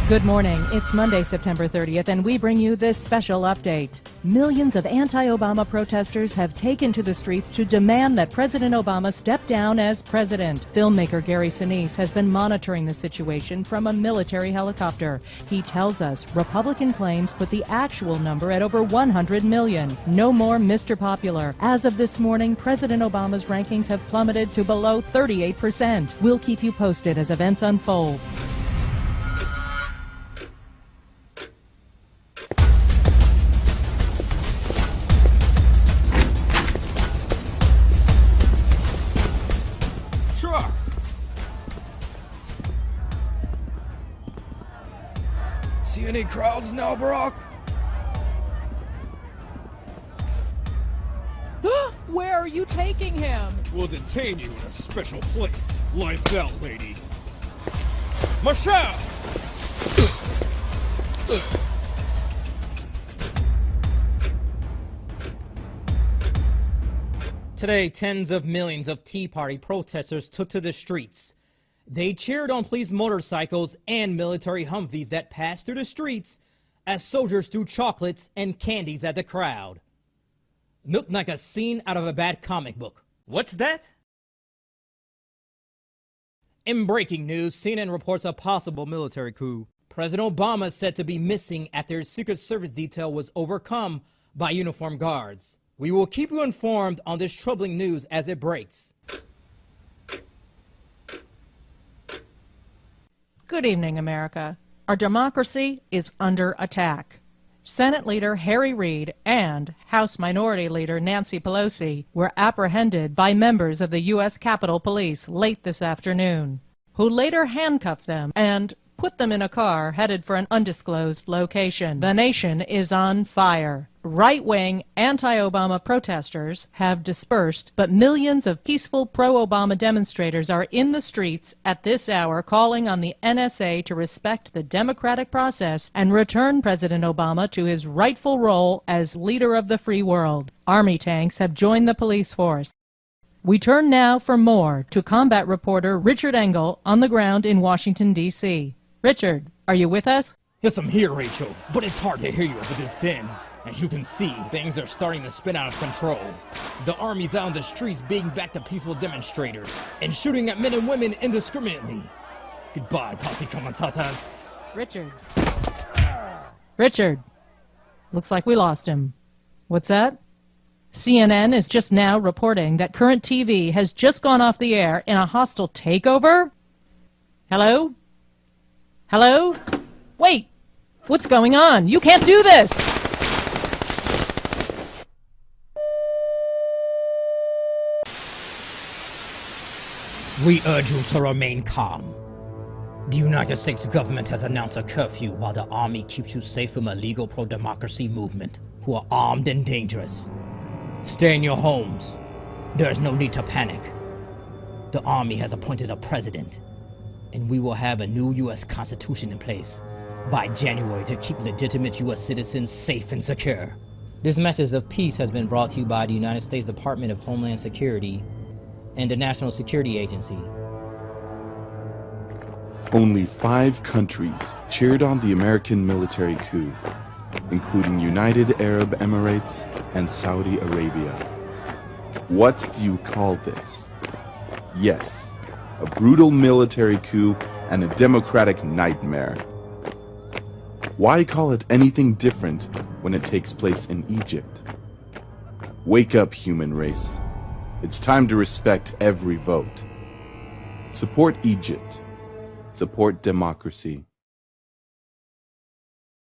Good morning. It's Monday, September 30th, and we bring you this special update. Millions of anti-Obama protesters have taken to the streets to demand that President Obama step down as president. Filmmaker Gary Sinise has been monitoring the situation from a military helicopter. He tells us Republican claims put the actual number at over 100 million. No more Mr. Popular. As of this morning, President Obama's rankings have plummeted to below 38%. We'll keep you posted as events unfold. See any crowds now, Barack? Where are you taking him? We'll detain you in a special place. Lights out, lady. Michelle! Today, tens of millions of Tea Party protesters took to the streets. They cheered on police motorcycles and military Humvees that passed through the streets as soldiers threw chocolates and candies at the crowd. Looked like a scene out of a bad comic book. What's that? In breaking news, CNN reports a possible military coup. President Obama is said to be missing after his Secret Service detail was overcome by uniformed guards. We will keep you informed on this troubling news as it breaks. Good evening, America. Our democracy is under attack. Senate Leader Harry Reid and House Minority Leader Nancy Pelosi were apprehended by members of the U.S. Capitol Police late this afternoon, who later handcuffed them and put them in a car headed for an undisclosed location. The nation is on fire. Right-wing, anti-Obama protesters have dispersed, but millions of peaceful pro-Obama demonstrators are in the streets at this hour calling on the NSA to respect the democratic process and return President Obama to his rightful role as leader of the free world. Army tanks have joined the police force. We turn now for more to combat reporter Richard Engel on the ground in Washington, D.C. Richard, are you with us? Yes, I'm here, Rachel, but it's hard to hear you over this din. As you can see, things are starting to spin out of control. The army's out on the streets beating back the peaceful demonstrators and shooting at men and women indiscriminately. Goodbye, posse comitatas. Richard. Richard. Looks like we lost him. What's that? CNN is just now reporting that Current TV has just gone off the air in a hostile takeover? Hello? Hello? Wait! What's going on? You can't do this! We urge you to remain calm. The United States government has announced a curfew while the army keeps you safe from a legal pro-democracy movement who are armed and dangerous. Stay in your homes. There is no need to panic. The army has appointed a president, and we will have a new U.S. Constitution in place by January to keep legitimate U.S. citizens safe and secure. This message of peace has been brought to you by the United States Department of Homeland Security and the National Security Agency. Only 5 countries cheered on the American military coup, including United Arab Emirates and Saudi Arabia. What do you call this? Yes, a brutal military coup and a democratic nightmare. Why call it anything different when it takes place in Egypt? Wake up, human race. It's time to respect every vote. Support Egypt. Support democracy.